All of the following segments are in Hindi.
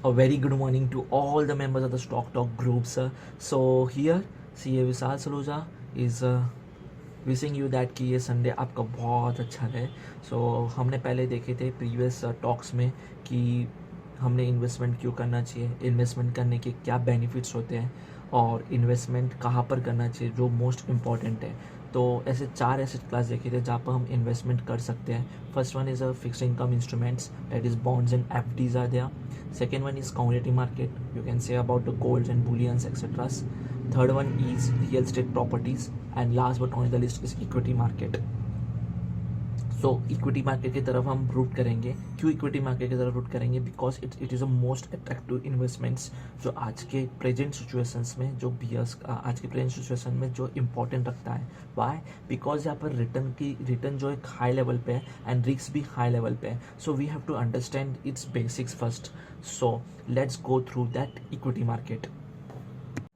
A very good morning to all the members of the Stock Talk groups. So here CA Vishal Saluja is wishing you that कि ये संडे आपका बहुत अच्छा रहे. सो हमने पहले देखे थे प्रीवियस टॉक्स में कि हमने इन्वेस्टमेंट क्यों करना चाहिए, इन्वेस्टमेंट करने के क्या बेनिफिट्स होते हैं और इन्वेस्टमेंट कहाँ पर करना चाहिए जो मोस्ट इम्पॉर्टेंट है. तो ऐसे 4 एसेट क्लास देखे थे जहाँ पर हम इन्वेस्टमेंट कर सकते हैं. First one is a fixed income instruments, that is bonds and FDs are there. Second one is commodity market. You can say about the golds and bullions, etc. Third one is real estate properties, and last but not on the list is equity market. So equity market की तरफ हम रूट करेंगे. क्यों इक्विटी मार्केट की तरफ रूट करेंगे? Because it is a most attractive investments जो आज के प्रेजेंट सिचुएशंस में जो बियर्स आज के प्रेजेंट सिचुएशन में जो इंपॉर्टेंट रखता है. वाई? बिकॉज यहाँ पर रिटर्न जो एक हाई लेवल पे है एंड रिस्क भी हाई लेवल पे है. So we have to understand its basics first. So let's go through that equity market.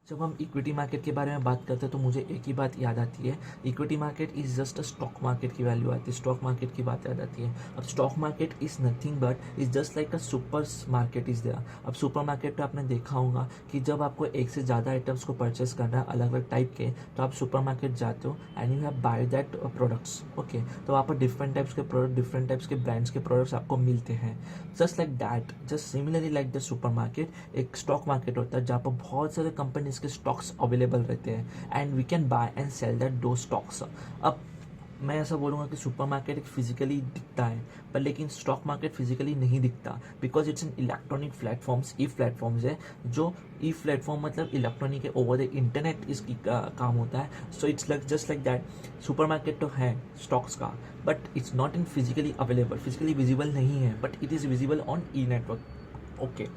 जब हम इक्विटी मार्केट के बारे में बात करते हैं तो मुझे एक ही बात याद आती है, equity market is just a stock market की वैल्यू आती है, स्टॉक मार्केट की बात याद आती है. अब stock market is nothing but is just like a supermarket is there. अब सुपर मार्केट पे आपने देखा होगा कि जब आपको एक से ज़्यादा आइटम्स को परचेस करना है अलग अलग टाइप के, तो आप सुपर मार्केट जाते हो and you have by that products. Okay, तो वहाँ पर डिफरेंट टाइप्स के प्रोडक्ट, डिफरेंट टाइप्स के ब्रांड्स के प्रोडक्ट्स आपको मिलते हैं. Just like that, just similarly like the super market एक स्टॉक मार्केट होता है जहाँ पर बहुत सारे कंपनीज के स्टॉक्स अवेलेबल रहते हैं and we can buy and sell that दो स्टॉक्स. अब मैं ऐसा बोलूँगा कि सुपर मार्केट एक फिजिकली दिखता है पर लेकिन स्टॉक मार्केट फिजिकली नहीं दिखता because it's an electronic platforms, E platforms है. जो ई प्लेटफॉर्म मतलब इलेक्ट्रॉनिक के ओवर द इंटरनेट इसकी काम होता है. So it's like just like that. Super market तो है स्टॉक्स का but it's not in physically available, physically visible नहीं है but it is visible on E network. Okay,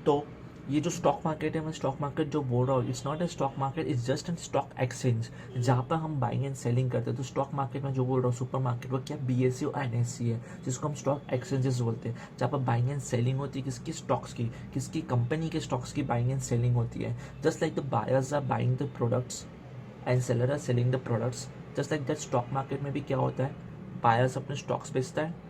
तो ये जो स्टॉक मार्केट है, मैं स्टॉक मार्केट जो बोल रहा हूँ, it's not a stock market, it's just an stock exchange जहाँ पर हम बाइंग एंड सेलिंग करते हैं. तो स्टॉक मार्केट में जो बोल रहा हूँ सुपर मार्केट वो क्या BSE और NSE है जिसको हम स्टॉक एक्सचेंजेस बोलते हैं, जहाँ पर बाइंग एंड सेलिंग होती है. किसकी स्टॉक्स की, किसकी कंपनी के स्टॉक्स की बाइंग एंड सेलिंग होती है. Just like the buyers are buying the products and seller are selling the products, just like that stock market में भी क्या होता है, बायर्स अपने स्टॉक्स बेचता है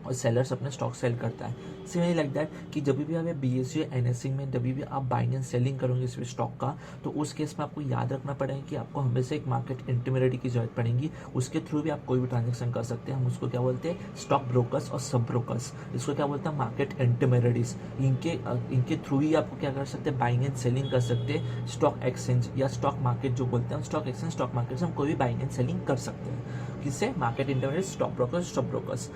और सेलर्स अपने स्टॉक सेल करता है. सिमिलरली लाइक दैट कि जब भी आप BSE NSE में जब भी आप बाइंग एंड सेलिंग करोगे इस स्टॉक का, तो उस केस में आपको याद रखना पड़ेगा कि आपको हमेशा एक मार्केट इंटरमीडिएट की जरूरत पड़ेगी. उसके थ्रू भी आप कोई भी ट्रांजेक्शन कर सकते हैं. हम उसको क्या बोलते हैं, स्टॉक ब्रोकर्स और सब ब्रोकर्स. इसको क्या बोलते हैं, मार्केट इंटरमीडिएट्स. इनके थ्रू ही आपको क्या कर सकते हैं, बाइंग एंड सेलिंग कर सकते हैं. स्टॉक एक्सचेंज या स्टॉक मार्केट जो बोलते हैं, स्टॉक एक्सचेंज स्टॉक मार्केट से हम कोई भी बाइंग एंड सेलिंग कर सकते हैं. किससे, मार्केट इंटरमीडिएट, स्टॉक ब्रोकर्स, सब ब्रोकर्स.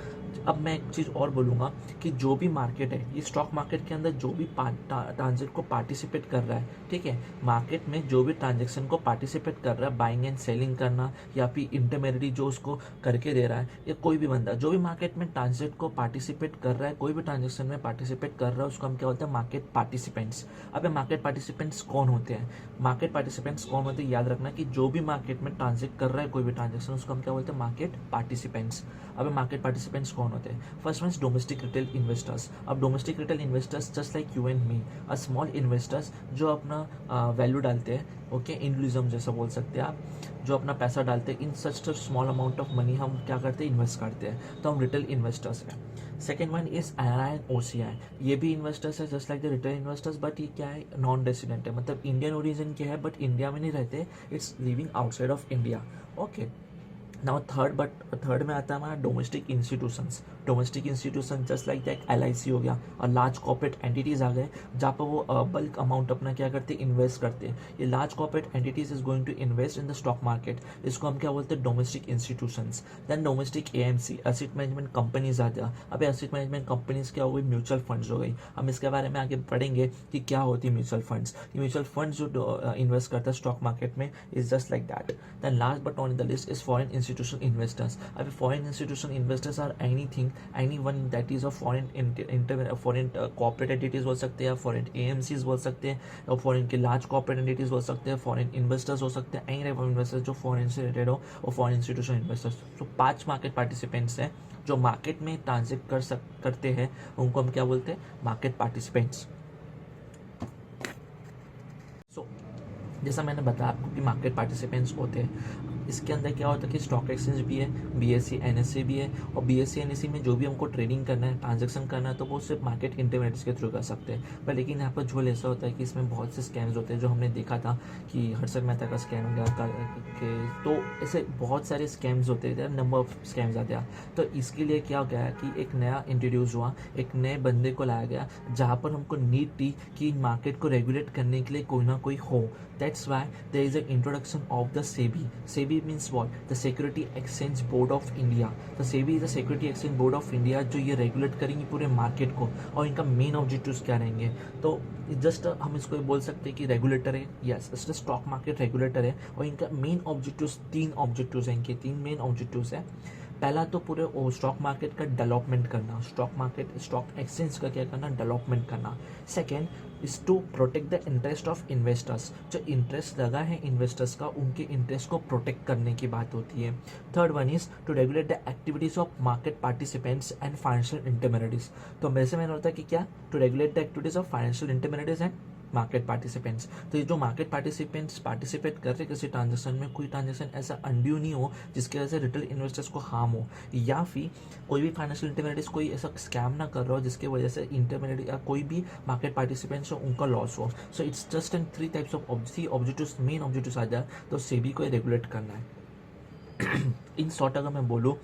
अब मैं एक चीज़ और बोलूँगा कि जो भी मार्केट है, ये स्टॉक मार्केट के अंदर जो भी ट्रांजेक्शन को पार्टिसिपेट कर रहा है, ठीक है, मार्केट में जो भी ट्रांजेक्शन को पार्टिसिपेट कर रहा है, बाइंग एंड सेलिंग करना या फिर इंटरमीडिएट जो उसको करके दे रहा है, या कोई भी बंदा जो भी मार्केट में ट्रांजेक्शन को पार्टिसिपेट कर रहा है, कोई भी ट्रांजेक्शन में पार्टिसिपेट कर रहा है, उसको हम क्या बोलते हैं, मार्केट पार्टिसिपेंट्स. अब मार्केट पार्टिसिपेंट्स कौन होते हैं, मार्केट पार्टिसिपेंट्स कौन होते हैं, याद रखना कि जो भी मार्केट में ट्रांजेक्ट कर रहा है कोई भी ट्रांजेक्शन, उसको हम क्या बोलते हैं, मार्केट पार्टिसिपेंट्स. अब मार्केट पार्टिसिपेंट्स कौन होते हैं? First one is domestic retail investors. अब domestic retail investors just like you and me, a small investors जो अपना वैल्यू डालते हैं. ओके, इंडिविजुअलिज्म जैसा बोल सकते हैं आप, जो अपना पैसा डालते हैं in such small amount of money हम क्या करते हैं, इन्वेस्ट करते हैं, तो हम रिटेल इन्वेस्टर्स हैं. Second one is IRI and OCI. ये भी इन्वेस्टर्स है just like the retail investors but ये क्या है, नॉन रेसिडेंट है, मतलब इंडियन ओरिजिन के है बट इंडिया में नहीं रहते, it's living outside of India. Okay, now third में आता है हमारा domestic institutions. Domestic institution just like that LIC हो गया और लार्ज कॉर्पोरेट एंटिटीज आ गए जहाँ पर वो बल्क अमाउंट अपना क्या करते हैं, इन्वेस्ट करते हैं. ये large corporate entities is going to invest in the stock market, इसको हम क्या बोलते हैं, domestic institutions. Then domestic AMC, asset management companies आ गया. अब एसेट मैनेजमेंट कंपनीज क्या हो गई, म्यूचुअल फंड्स हो गई. हम इसके बारे में आगे पढ़ेंगे कि क्या होती है म्यूचुअल फंड्स. म्यूचुअल फंड्स जो इन्वेस्ट करता है स्टॉक मार्केट में is just like that. Then last but not in the list is foreign institution investors. अब foreign institution investors are anyone that is a foreign corporate entities बोल सकते हैं, फॉरेन AMCs बोल सकते हैं, और फॉरेन के लार्ज कॉर्पोरेट एंटिटीज बोल सकते हैं, फॉरेन इन्वेस्टर्स हो सकते हैं, एनी टाइप ऑफ इन्वेस्टर्स जो फॉरेन से रिलेटेड हो, और फॉरेन इंस्टीट्यूशन इन्वेस्टर्स. तो 5 मार्केट पार्टिसिपेंट्स हैं जो मार्केट में ट्रांजेक्ट करते हैं, उनको हम क्या बोलते हैं, मार्केट पार्टिसिपेंट्स. सो जैसा मैंने बताया आपको कि मार्केट पार्टिसिपेंट्स होते हैं, इसके अंदर क्या होता है कि स्टॉक एक्सचेंज भी है, BSE NSE भी है, और BSE NSE में जो भी हमको ट्रेडिंग करना है, ट्रांजेक्शन करना है, तो वो सिर्फ मार्केट इंटरमीडिएट्स के थ्रू कर सकते हैं। पर लेकिन यहाँ पर झोल ऐसा होता है कि इसमें बहुत से स्कैम्स होते हैं, जो हमने देखा था कि हर्षद मेहता का स्कैम हो गया के, तो ऐसे बहुत सारे स्कैम्स होते हैं, नंबर ऑफ स्कैम्स आते हैं। तो इसके लिए क्या हो गया कि एक नया इंट्रोड्यूस हुआ, एक नए बंदे को लाया गया, जहाँ पर हमको नीड थी कि मार्केट को रेगुलेट करने के लिए कोई ना कोई हो। That's why there is a introduction of the SEBI. SEBI means what? The security exchange board of India. तो SEBI is the security exchange board of India, जो ये रेगुलेट करेंगे पूरे मार्केट को, और इनका मेन ऑब्जेक्टिव्स क्या रहेंगे? तो जस्ट हम इसको बोल सकते हैं कि रेगुलेटर है, यस, स्टॉक मार्केट रेगुलेटर है, और इनका मेन ऑब्जेक्टिव्स, 3 ऑब्जेक्टिव्स हैं, इनके 3 मेन ऑब्जेक्टिव्स हैं। पहला तो पूरे स्टॉक मार्केट का डेवलपमेंट करना, स्टॉक एक्सचेंज का क्या करना, डेवलपमेंट करना। Second is to protect the interest of investors, जो इंटरेस्ट लगा है इन्वेस्टर्स का, उनके इंटरेस्ट को प्रोटेक्ट करने की बात होती है। Third one is to regulate the activities of market participants and financial intermediates. तो मेरे से मैंने होता है कि क्या, to regulate the activities of financial intermediates and market participants. तो ये जो मार्केट पार्टिसिपेंट्स पार्टिसिपेट कर रहे किसी ट्रांजेक्शन में, कोई ट्रांजेक्शन ऐसा अनड्यू नहीं हो जिसकी वजह से रिटेल इन्वेस्टर्स को हार्म हो, या फिर कोई भी फाइनेंशियल इंटरमीडिएट्स कोई ऐसा स्कैम ना कर रहा हो जिसकी वजह से इंटरमीडिएट या कोई भी मार्केट पार्टिसिपेंट्स हो उनका लॉस हो। So it's just in 3 types of objectives, main objectives आ जाए, तो सेबी को रेगुलेट करना है। इन शॉर्ट अगर मैं बोलूँ,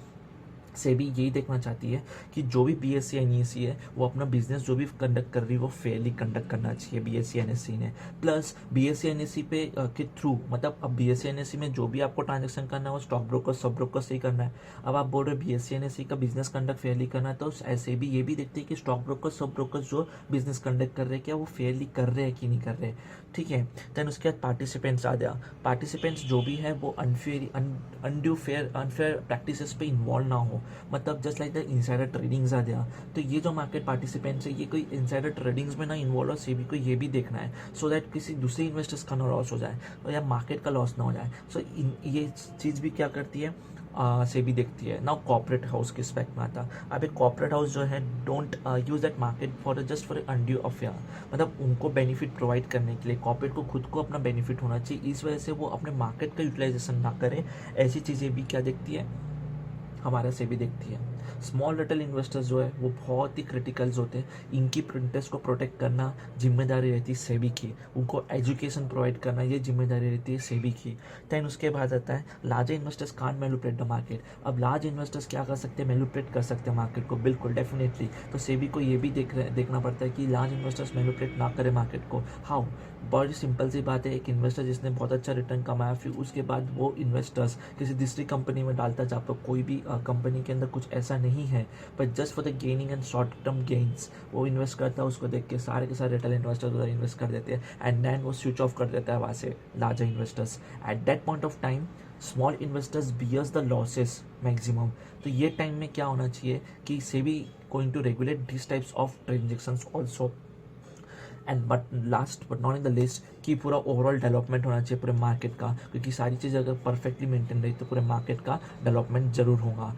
सेबी यही देखना चाहती है कि जो भी BSE NSE है वो अपना बिजनेस जो भी कंडक्ट कर रही है वो फेयरली कंडक्ट करना चाहिए BSE NSE ने। प्लस BSE NSE पे के थ्रू, मतलब अब BSE NSE में जो भी आपको ट्रांजेक्शन करना है वो स्टॉक ब्रोकर सब ब्रोकर से ही करना है। अब आप बोल रहे हो BSE NSE का बिजनेस कंडक्ट फेयरली करना है, तो ऐसे भी ये भी देखते हैं कि स्टॉक ब्रोकर सब ब्रोकर जो बिजनेस कंडक्ट कर रहे हैं क्या वो फेयरली कर रहे हैं कि नहीं कर रहे, ठीक है। देन उसके बाद पार्टिसिपेंट्स आ गया। पार्टिसिपेंट्स जो भी है वो अनफेयर प्रैक्टिसेस पे इन्वॉल्व ना हो, मतलब just like the insider tradings आ गया। तो ये जो मार्केट पार्टिसिपेंट्स है ये कोई इनसाइडर ट्रेडिंग्स में ना इन्वॉल्व हो, सेबी को ये भी देखना है, सो दैट किसी दूसरे इन्वेस्टर्स का ना लॉस हो जाए और या मार्केट का लॉस ना हो जाए। सो ये चीज़ भी क्या करती है, सेबी देखती है। नाउ कॉर्पोरेट हाउस के स्पेक्ट में आता। अब एक कॉर्पोरेट हाउस जो है don't use that market for just for undue affair, मतलब उनको बेनिफिट प्रोवाइड करने के लिए कॉर्पोरेट को खुद को अपना बेनिफिट होना चाहिए, इस वजह से वो अपने मार्केट का यूटिलाइजेशन ना करें। ऐसी चीज़ें भी क्या देखती है, हमारा सेबी देखती है। स्मॉल रिटेल इन्वेस्टर्स जो है वो बहुत ही क्रिटिकल्स होते हैं, इनकी इंटरेस्ट को प्रोटेक्ट करना जिम्मेदारी रहती है सेबी की, उनको एजुकेशन प्रोवाइड करना ये जिम्मेदारी रहती है सेबी की। दैन उसके बाद आता है large investors can't manipulate the market. अब लार्ज इन्वेस्टर्स क्या कर सकते हैं, मैनिपुलेट कर सकते हैं मार्केट को, बिल्कुल डेफिनेटली। तो सेबी को ये भी देखना पड़ता है कि लार्ज इन्वेस्टर्स मैनिपुलेट ना करें मार्केट को। हाउ? बड़ी सिंपल सी बात है, एक इन्वेस्टर जिसने बहुत अच्छा रिटर्न कमाया, फिर उसके बाद वो इन्वेस्टर्स किसी दूसरी कंपनी में डालता, जहाँ पर कोई भी कंपनी के अंदर कुछ ऐसा नहीं है, but just for the gaining and short term gains वो इन्वेस्ट करता है, उसको देख के सारे के सारे रिटेल इन्वेस्टर्स उधर इन्वेस्ट कर देते हैं, एंड देन वो स्विच ऑफ कर देता है वहाँ से larger investors. At that point of time small investors bears the losses maximum. तो ये टाइम में क्या होना चाहिए कि SEBI going to regulate this types of transactions also. And but last but not in the list कि पूरा ओवरऑल डेवलपमेंट होना चाहिए पूरे मार्केट का, क्योंकि सारी चीज़ अगर परफेक्टली मेंटेन रही तो पूरे मार्केट का डेवलपमेंट जरूर होगा।